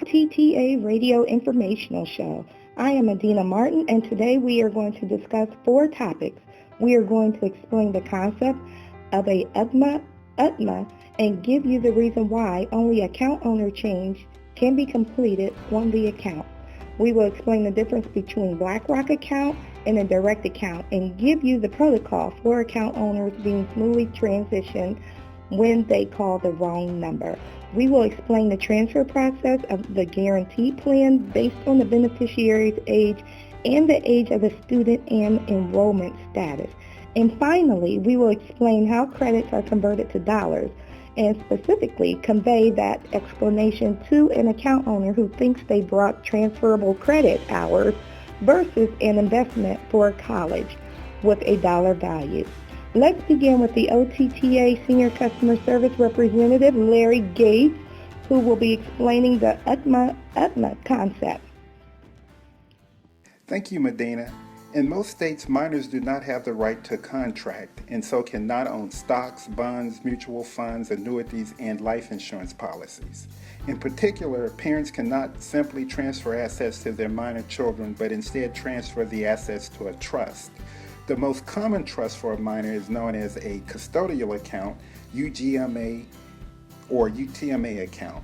OTTA Radio Informational Show. I am Adina Martin, and today we are going to discuss 4 topics. We are going to explain the concept of a UTMA, and give you the reason why only account owner change can be completed on the account. We will explain the difference between BlackRock account and a direct account and give you the protocol for account owners being smoothly transitioned when they call the wrong number. We will explain the transfer process of the guaranteed plan based on the beneficiary's age and the age of the student and enrollment status. And finally, we will explain how credits are converted to dollars and specifically convey that explanation to an account owner who thinks they brought transferable credit hours versus an investment for college with a dollar value. Let's begin with the OTTA Senior Customer Service Representative, Larry Gates, who will be explaining the UTMA concept. Thank you, Medina. In most states, minors do not have the right to contract and so cannot own stocks, bonds, mutual funds, annuities, and life insurance policies. In particular, parents cannot simply transfer assets to their minor children, but instead transfer the assets to a trust. The most common trust for a minor is known as a custodial account, UGMA, or UTMA account.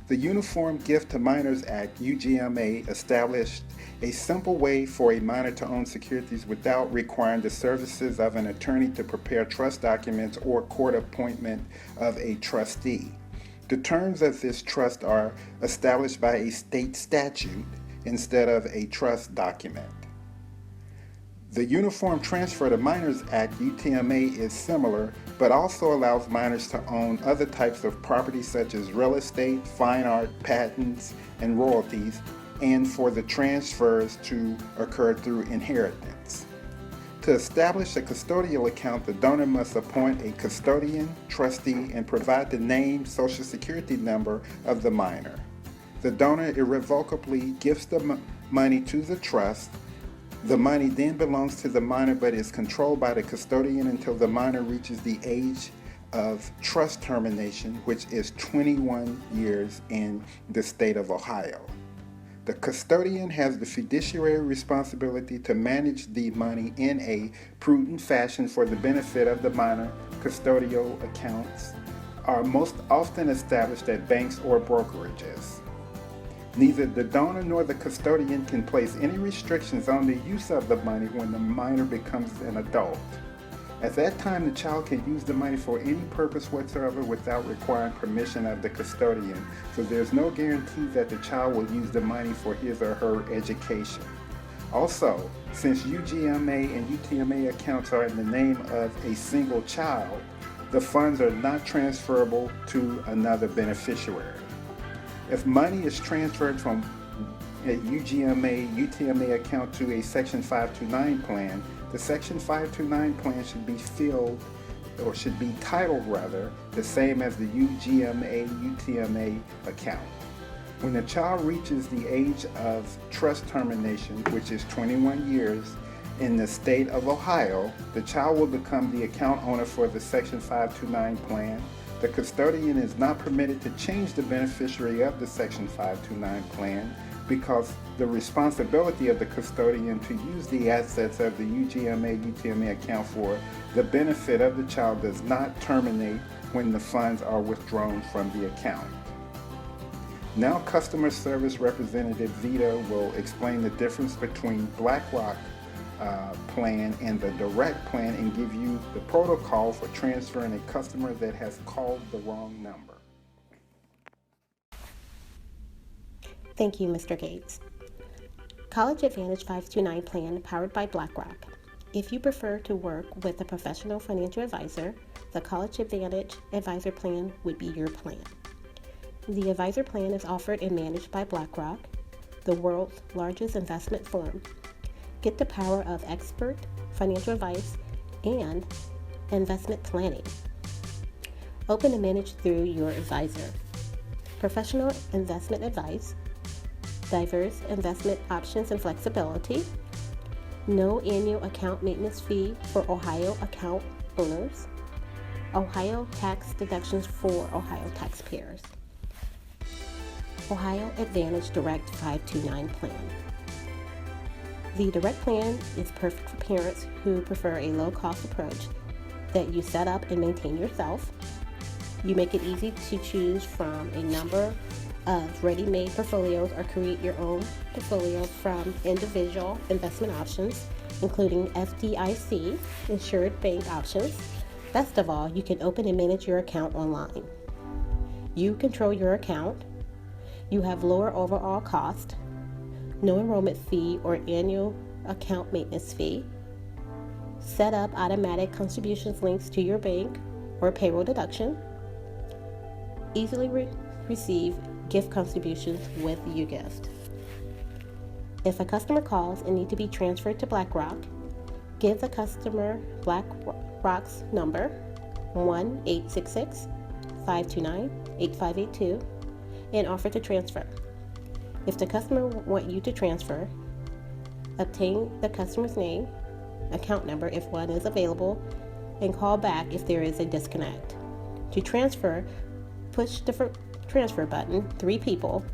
The Uniform Gift to Minors Act, UGMA, established a simple way for a minor to own securities without requiring the services of an attorney to prepare trust documents or court appointment of a trustee. The terms of this trust are established by a state statute instead of a trust document. The Uniform Transfer to Minors Act, UTMA, is similar, but also allows minors to own other types of property such as real estate, fine art, patents, and royalties, and for the transfers to occur through inheritance. To establish a custodial account, the donor must appoint a custodian, trustee, and provide the name, social security number of the minor. The donor irrevocably gives the money to the trust. The money then belongs to the minor but is controlled by the custodian until the minor reaches the age of trust termination, which is 21 years in the state of Ohio. The custodian has the fiduciary responsibility to manage the money in a prudent fashion for the benefit of the minor. Custodial accounts are most often established at banks or brokerages. Neither the donor nor the custodian can place any restrictions on the use of the money when the minor becomes an adult. At that time, the child can use the money for any purpose whatsoever without requiring permission of the custodian, so there's no guarantee that the child will use the money for his or her education. Also, since UGMA and UTMA accounts are in the name of a single child, the funds are not transferable to another beneficiary. If money is transferred from a UGMA, UTMA account to a Section 529 plan, the Section 529 plan should be titled the same as the UGMA, UTMA account. When the child reaches the age of trust termination, which is 21 years in the state of Ohio, the child will become the account owner for the Section 529 plan. The custodian is not permitted to change the beneficiary of the Section 529 plan because the responsibility of the custodian to use the assets of the UGMA, UTMA account for the benefit of the child does not terminate when the funds are withdrawn from the account. Now, Customer Service Representative Vita will explain the difference between BlackRock plan and the direct plan and give you the protocol for transferring a customer that has called the wrong number. Thank you, Mr. Gates. College Advantage 529 plan powered by BlackRock. If you prefer to work with a professional financial advisor, the College Advantage Advisor Plan would be your plan. The Advisor Plan is offered and managed by BlackRock, the world's largest investment firm. Get the power of expert financial advice and investment planning. Open and manage through your advisor. Professional investment advice, diverse investment options and flexibility, no annual account maintenance fee for Ohio account owners, Ohio tax deductions for Ohio taxpayers. Ohio Advantage Direct 529 plan. The Direct plan is perfect for parents who prefer a low-cost approach that you set up and maintain yourself. You make it easy to choose from a number of ready-made portfolios or create your own portfolio from individual investment options, including FDIC insured bank options. Best of all, you can open and manage your account online. You control your account. You have lower overall cost, no enrollment fee or annual account maintenance fee. Set up automatic contributions links to your bank or payroll deduction. Easily receive gift contributions with UGift. If a customer calls and need to be transferred to BlackRock, give the customer BlackRock's number 1-866-529-8582 and offer to transfer. If the customer wants you to transfer, obtain the customer's name, account number if one is available, and call back if there is a disconnect. To transfer, push the transfer button 3 people.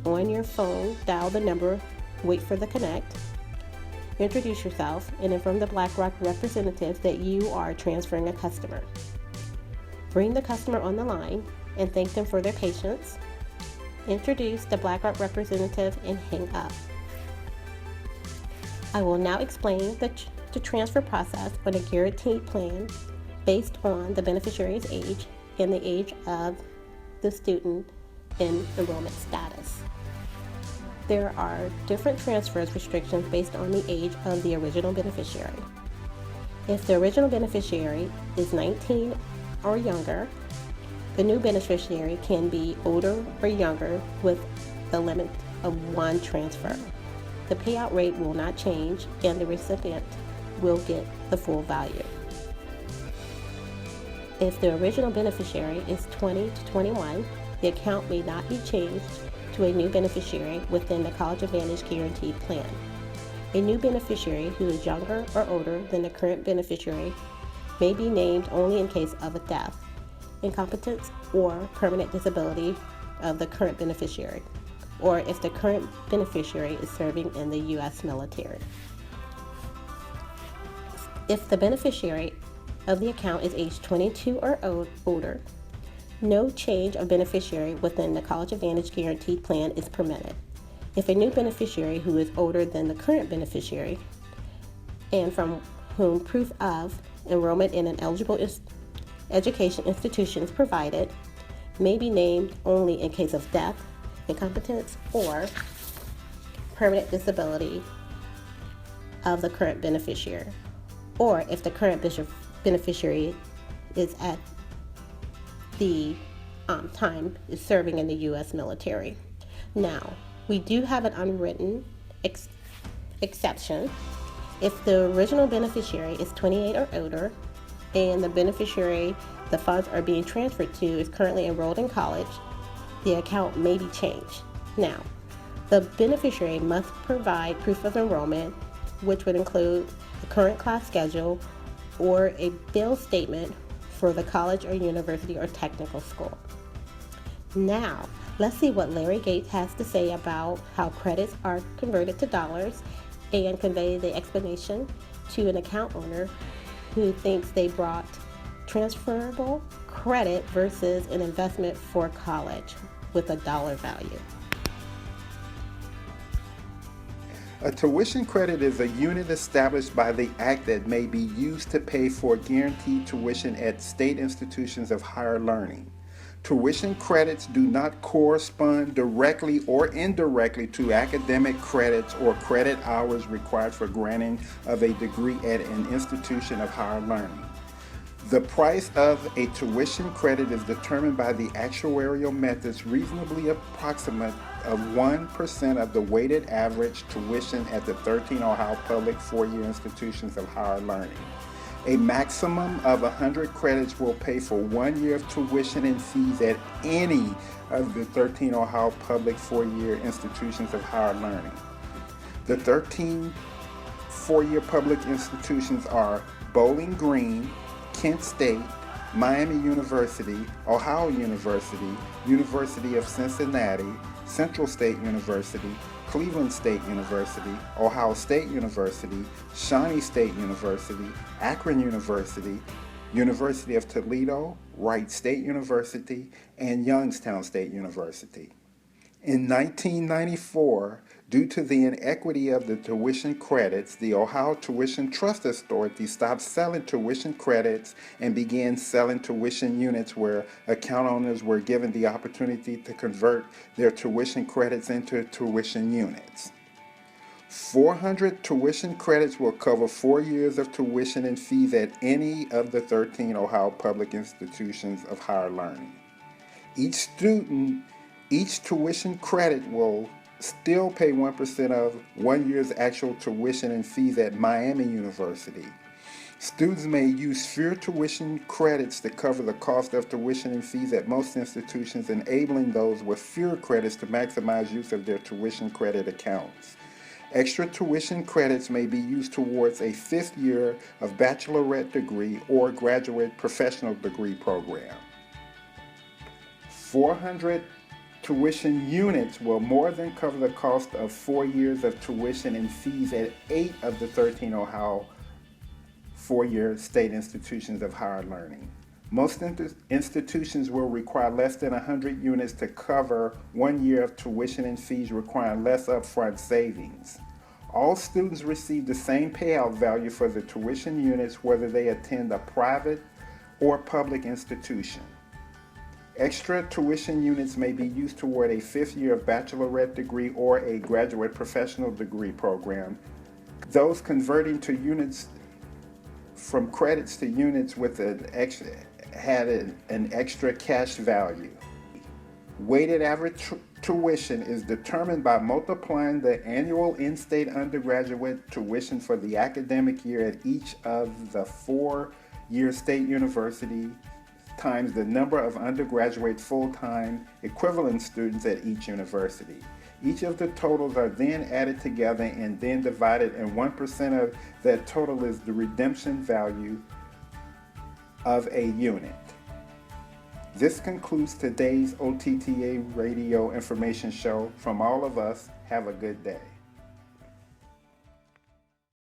On your phone, dial the number, wait for the connect, introduce yourself, and inform the BlackRock representative that you are transferring a customer. Bring the customer on the line and thank them for their patience. Introduce the BlackRock representative and hang up. I will now explain the transfer process on a guaranteed plan based on the beneficiary's age and the age of the student in enrollment status. There are different transfers restrictions based on the age of the original beneficiary. If the original beneficiary is 19 or younger, the new beneficiary can be older or younger with the limit of 1 transfer. The payout rate will not change and the recipient will get the full value. If the original beneficiary is 20 to 21, the account may not be changed to a new beneficiary within the College Advantage Guaranteed Plan. A new beneficiary who is younger or older than the current beneficiary may be named only in case of a death, incompetence, or permanent disability of the current beneficiary, or if the current beneficiary is serving in the U.S. military. If the beneficiary of the account is age 22 or older, no change of beneficiary within the College Advantage Guaranteed Plan is permitted. If a new beneficiary who is older than the current beneficiary and from whom proof of enrollment in an eligible education institution is provided, may be named only in case of death, incompetence, or permanent disability of the current beneficiary, or if the current beneficiary is at the time is serving in the U.S. military. Now, we do have an unwritten exception. If the original beneficiary is 28 or older and the beneficiary the funds are being transferred to is currently enrolled in college, the account may be changed. Now, the beneficiary must provide proof of enrollment, which would include the current class schedule or a bill statement for the college or university or technical school. Now, let's see what Larry Gates has to say about how credits are converted to dollars and convey the explanation to an account owner who thinks they brought transferable credit versus an investment for college with a dollar value. A tuition credit is a unit established by the Act that may be used to pay for guaranteed tuition at state institutions of higher learning. Tuition credits do not correspond directly or indirectly to academic credits or credit hours required for granting of a degree at an institution of higher learning. The price of a tuition credit is determined by the actuarial methods reasonably approximate of 1% of the weighted average tuition at the 13 Ohio public four-year institutions of higher learning. A maximum of 100 credits will pay for 1 year of tuition and fees at any of the 13 Ohio public four-year institutions of higher learning. The 13 four-year public institutions are Bowling Green, Kent State, Miami University, Ohio University, University of Cincinnati, Central State University, Cleveland State University, Ohio State University, Shawnee State University, Akron University, University of Toledo, Wright State University, and Youngstown State University. In 1994, due to the inequity of the tuition credits, the Ohio Tuition Trust Authority stopped selling tuition credits and began selling tuition units where account owners were given the opportunity to convert their tuition credits into tuition units. 400 tuition credits will cover 4 years of tuition and fees at any of the 13 Ohio public institutions of higher learning. Each tuition credit will still pay 1% of 1 year's actual tuition and fees at Miami University. Students may use fewer tuition credits to cover the cost of tuition and fees at most institutions, enabling those with fewer credits to maximize use of their tuition credit accounts. Extra tuition credits may be used towards a 5th year of baccalaureate degree or graduate professional degree program. 400 tuition units will more than cover the cost of 4 years of tuition and fees at 8 of the 13 Ohio 4-year state institutions of higher learning. Most institutions will require less than 100 units to cover 1 year of tuition and fees, requiring less upfront savings. All students receive the same payout value for the tuition units whether they attend a private or public institution. Extra tuition units may be used toward a 5th year of baccalaureate degree or a graduate professional degree program. Those converting to units from credits to units with an extra cash value. Weighted average tuition is determined by multiplying the annual in-state undergraduate tuition for the academic year at each of the 4-year state universities times the number of undergraduate full-time equivalent students at each university. Each of the totals are then added together and then divided, and 1% of that total is the redemption value of a unit. This concludes today's OTTA Radio Information Show. From all of us, have a good day.